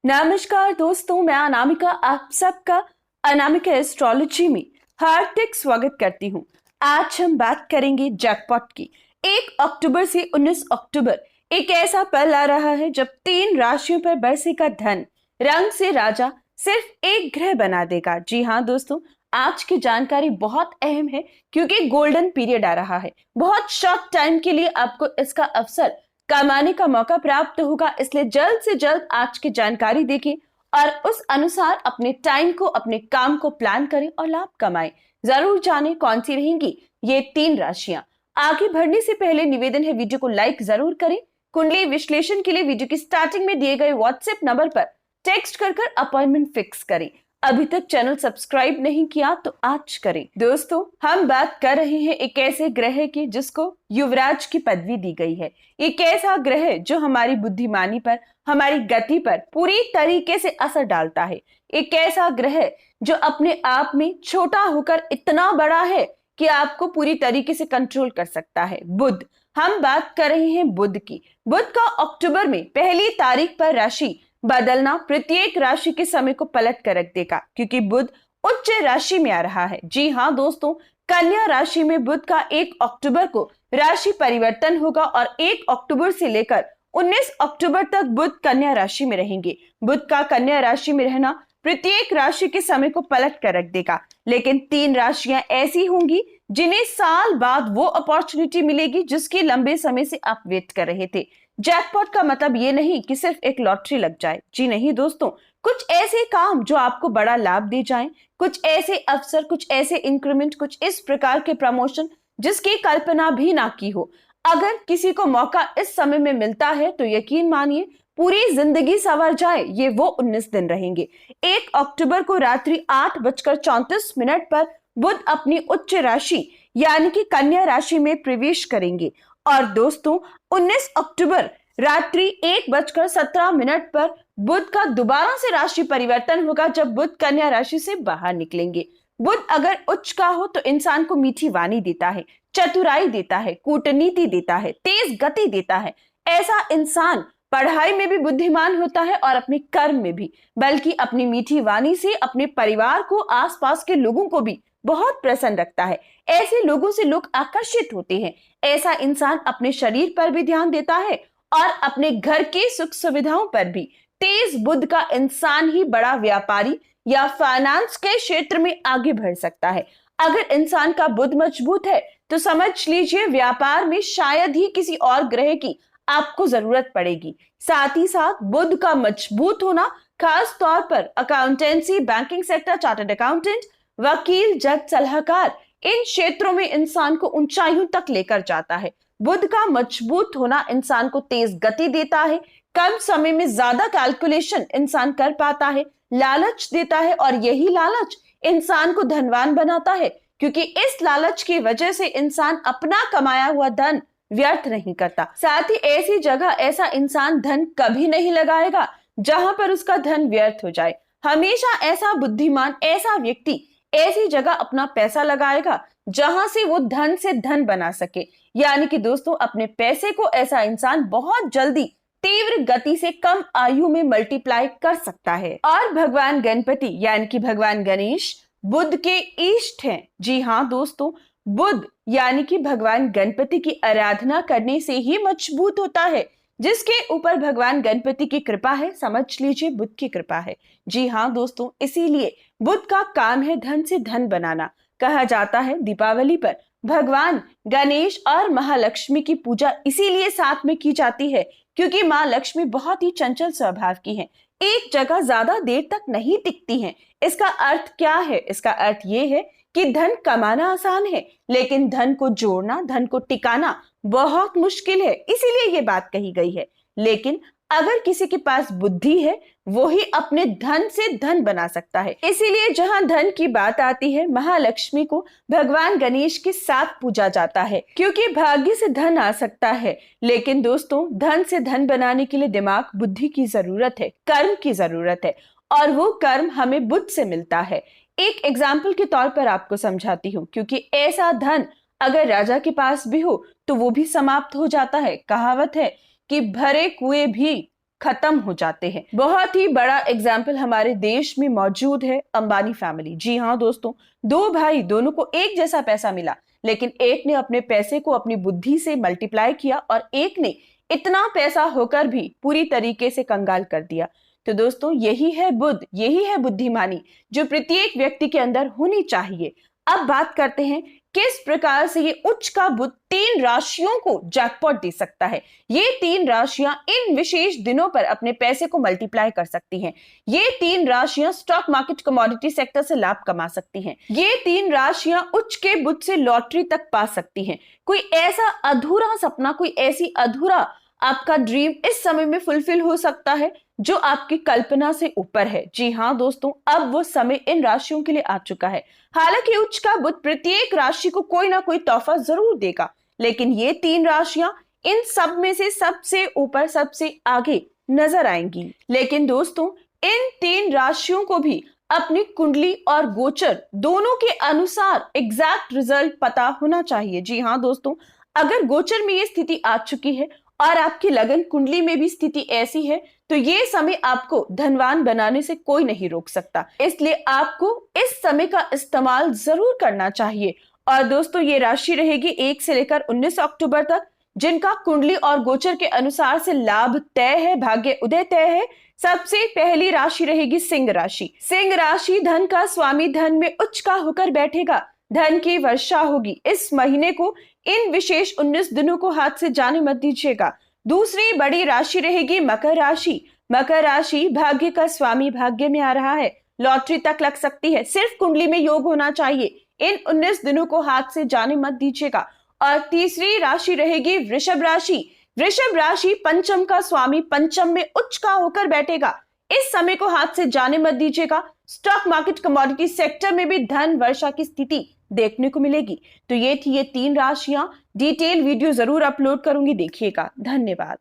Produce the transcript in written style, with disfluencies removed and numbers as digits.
नमस्कार दोस्तों, मैं अनामिका आप सबका अनामिका एस्ट्रोलॉजी में हार्दिक स्वागत करती हूँ। आज हम बात करेंगे जैकपॉट की। 1 अक्टूबर से 19 अक्टूबर एक ऐसा पल आ रहा है जब 3 राशियों पर बरसेगा धन। रंग से राजा सिर्फ एक ग्रह बना देगा। जी हाँ दोस्तों, आज की जानकारी बहुत अहम है क्योंकि गोल्डन पीरियड आ रहा है। बहुत शॉर्ट टाइम के लिए आपको इसका अवसर कमाने का मौका प्राप्त होगा, इसलिए जल्द से जल्द आज की जानकारी देखें और उस अनुसार अपने टाइम को, अपने काम को प्लान करें और लाभ कमाएं। जरूर जानें कौन सी रहेंगी ये 3 राशियां। आगे बढ़ने से पहले निवेदन है, वीडियो को लाइक जरूर करें। कुंडली विश्लेषण के लिए वीडियो की स्टार्टिंग में दिए गए व्हाट्सएप नंबर पर टेक्स्ट कर अपॉइंटमेंट फिक्स करें। अभी तक चैनल सब्सक्राइब नहीं किया तो आज करें। दोस्तों, हम बात कर रहे हैं एक ऐसे ग्रह की जिसको युवराज की पदवी दी गई है। एक ऐसा ग्रह जो हमारी बुद्धिमानी पर, हमारी गति पर पूरी तरीके से असर डालता है। एक ऐसा ग्रह जो अपने आप में छोटा होकर इतना बड़ा है कि आपको पूरी तरीके से कंट्रोल कर सकता है। बुध, हम बात कर रहे हैं बुध की। बुध का अक्टूबर में पहली तारीख पर राशि बदलना प्रत्येक राशि के समय को पलट कर रख देगा, क्योंकि बुध उच्च राशि में आ रहा है। जी हाँ दोस्तों, कन्या राशि में बुध का 1 अक्टूबर को राशि परिवर्तन होगा और 1 अक्टूबर से लेकर 19 अक्टूबर तक बुध कन्या राशि में रहेंगे। बुध का कन्या राशि में रहना प्रत्येक राशि के समय को पलट कर रख देगा, लेकिन 3 राशियां ऐसी होंगी जिन्हें साल बाद वो अपॉर्चुनिटी मिलेगी जिसकी लंबे समय से आप वेट कर रहे थे। जैकपॉट का मतलब ये नहीं कि सिर्फ एक लॉटरी लग जाए। जी नहीं दोस्तों, कुछ ऐसे काम जो आपको बड़ा लाभ दे जाएं, कुछ ऐसे अवसर, कुछ ऐसे इंक्रीमेंट, कुछ इस प्रकार के प्रमोशन जिसकी कल्पना भी ना की हो। अगर किसी को मौका इस समय में मिलता है तो यकीन मानिए पूरी जिंदगी संवर जाए। ये वो 19 दिन रहेंगे। 1 अक्टूबर को रात्रि 8:34 पर बुध अपनी उच्च राशि यानी कि कन्या राशि में प्रवेश करेंगे और दोस्तों 19 अक्टूबर रात्रि 1:17 पर बुध का दोबारा से राशि परिवर्तन होगा, जब बुध कन्या राशि से बाहर निकलेंगे। बुध अगर उच्च का हो तो इंसान को मीठी वाणी देता है, चतुराई देता है, कूटनीति देता है, तेज गति देता है। ऐसा इंसान पढ़ाई में भी बुद्धिमान होता है और अपने कर्म में भी, बल्कि अपनी मीठी वाणी से अपने परिवार को, आसपास के लोगों को भी बहुत प्रसन्न रखता है। ऐसे लोगों से लोग आकर्षित होते हैं। ऐसा इंसान अपने शरीर पर भी ध्यान देता है और अपने घर के सुख सुविधाओं पर भी। तेज बुध का इंसान ही बड़ा व्यापारी या फाइनेंस के क्षेत्र में आगे बढ़ सकता है। अगर इंसान का बुध मजबूत है तो समझ लीजिए व्यापार में शायद ही किसी और ग्रह की आपको जरूरत पड़ेगी। साथ ही साथ बुध का मजबूत होना खास तौर पर accountancy, banking sector, chartered accountant, वकील, जज, सलाहकार, इन क्षेत्रों में इंसान को ऊंचाइयों तक लेकर जाता है। बुध का मजबूत होना इंसान को तेज गति देता है, कम समय में ज्यादा कैलकुलेशन इंसान कर पाता है, लालच देता है और यही लालच इंसान को धनवान बनाता है, क्योंकि इस लालच की वजह से इंसान अपना कमाया हुआ धन व्यर्थ नहीं करता। साथ ही ऐसी जगह ऐसा इंसान धन कभी नहीं लगाएगा जहां पर उसका धन व्यर्थ हो जाए। हमेशा ऐसा बुद्धिमान, ऐसा व्यक्ति ऐसी जगह अपना पैसा लगाएगा जहां से वो धन से धन बना सके। यानी कि दोस्तों, अपने पैसे को ऐसा इंसान बहुत जल्दी तीव्र गति से कम आयु में मल्टीप्लाई कर सकता है। और भगवान गणपति यानी कि भगवान गणेश बुध के इष्ट हैं। जी हाँ दोस्तों, बुध यानी कि भगवान गणपति की आराधना करने से ही मजबूत होता है। जिसके ऊपर भगवान गणपति की कृपा है, समझ लीजिए बुध की कृपा है। जी हाँ दोस्तों, इसीलिए बुध का काम है धन से धन बनाना। कहा जाता है दीपावली पर भगवान गणेश और महालक्ष्मी की पूजा इसीलिए साथ में की जाती है क्योंकि माँ लक्ष्मी बहुत ही चंचल स्वभाव की हैं, एक जगह ज्यादा देर तक नहीं टिकती हैं। इसका अर्थ क्या है? इसका अर्थ ये है कि धन कमाना आसान है, लेकिन धन को जोड़ना, धन को टिकाना बहुत मुश्किल है। इसीलिए ये बात कही गई है। लेकिन अगर किसी के पास बुद्धि है, वो ही अपने धन से धन बना सकता है। इसीलिए जहां धन की बात आती है, महालक्ष्मी को भगवान गणेश के साथ पूजा जाता है, क्योंकि भाग्य से धन आ सकता है, लेकिन दोस्तों धन से धन बनाने के लिए दिमाग, बुद्धि की जरूरत है, कर्म की जरूरत है, और वो कर्म हमें बुध से मिलता है। एक एग्जाम्पल के तौर पर आपको समझाती हूँ, क्योंकि ऐसा धन अगर राजा के पास भी हो तो वो भी समाप्त हो जाता है। कहावत है कि भरे कुएं भी खत्म हो जाते हैं। बहुत ही बड़ा एग्जाम्पल हमारे देश में मौजूद है अंबानी फैमिली। जी हाँ दोस्तों, दो भाई, दोनों को एक जैसा पैसा मिला, लेकिन एक ने अपने पैसे को अपनी बुद्धि से मल्टीप्लाई किया और एक ने इतना पैसा होकर भी पूरी तरीके से कंगाल कर दिया। तो दोस्तों, यही है बुद्ध, यही है बुद्धिमानी जो प्रत्येक व्यक्ति के अंदर होनी चाहिए। अब बात करते हैं किस प्रकार से ये उच्च का बुद्ध 3 राशियों को जैकपॉट दे सकता है। ये 3 राशियां इन विशेष दिनों पर अपने पैसे को मल्टीप्लाई कर सकती हैं। ये 3 राशियां स्टॉक मार्केट कमोडिटी सेक्टर से लाभ कमा सकती हैं। ये 3 राशियां उच्च के बुद्ध से लॉटरी तक पा सकती हैं। कोई ऐसा अधूरा सपना, कोई ऐसी अधूरा आपका ड्रीम इस समय में फुलफिल हो सकता है जो आपकी कल्पना से ऊपर है। जी हाँ दोस्तों, अब वो समय इन राशियों के लिए आ चुका है। हालांकि उच्च का बुद्ध प्रत्येक राशि को कोई ना कोई तोहफा जरूर देगा, लेकिन ये 3 राशियां इन सब में से सबसे ऊपर, सबसे आगे नजर आएंगी। लेकिन दोस्तों, इन 3 राशियों को भी अपनी कुंडली और गोचर दोनों के अनुसार एग्जैक्ट रिजल्ट पता होना चाहिए। जी हाँ दोस्तों, अगर गोचर में ये स्थिति आ चुकी है और आपकी लगन कुंडली में भी स्थिति ऐसी है, तो ये समय आपको धनवान बनाने से कोई नहीं रोक सकता। इसलिए आपको इस समय का इस्तेमाल जरूर करना चाहिए। और दोस्तों, ये राशि रहेगी 1 से लेकर 19 अक्टूबर तक, जिनका कुंडली और गोचर के अनुसार से लाभ तय है, भाग्य उदय तय है। सबसे पहली राशि रहेगी सिंह राशि। सिंह राशि धन का स्वामी, धन में उच्च का होकर बैठेगा, धन की वर्षा होगी। इस महीने को, इन विशेष 19 दिनों को हाथ से जाने मत दीजिएगा। दूसरी बड़ी राशि रहेगी मकर राशि। मकर राशि भाग्य का स्वामी, भाग्य में आ रहा है, लॉटरी तक लग सकती है। सिर्फ कुंडली में योग होना चाहिए। इन 19 दिनों को हाथ से जाने मत दीजिएगा। और तीसरी राशि रहेगी वृषभ राशि। वृषभ राशि पंचम का स्वामी, पंचम में उच्च का होकर बैठेगा। इस समय को हाथ से जाने मत दीजिएगा। स्टॉक मार्केट कमोडिटी सेक्टर में भी धन वर्षा की स्थिति देखने को मिलेगी। तो ये थी ये 3 राशियां। डिटेल वीडियो जरूर अपलोड करूंगी, देखिएगा। धन्यवाद।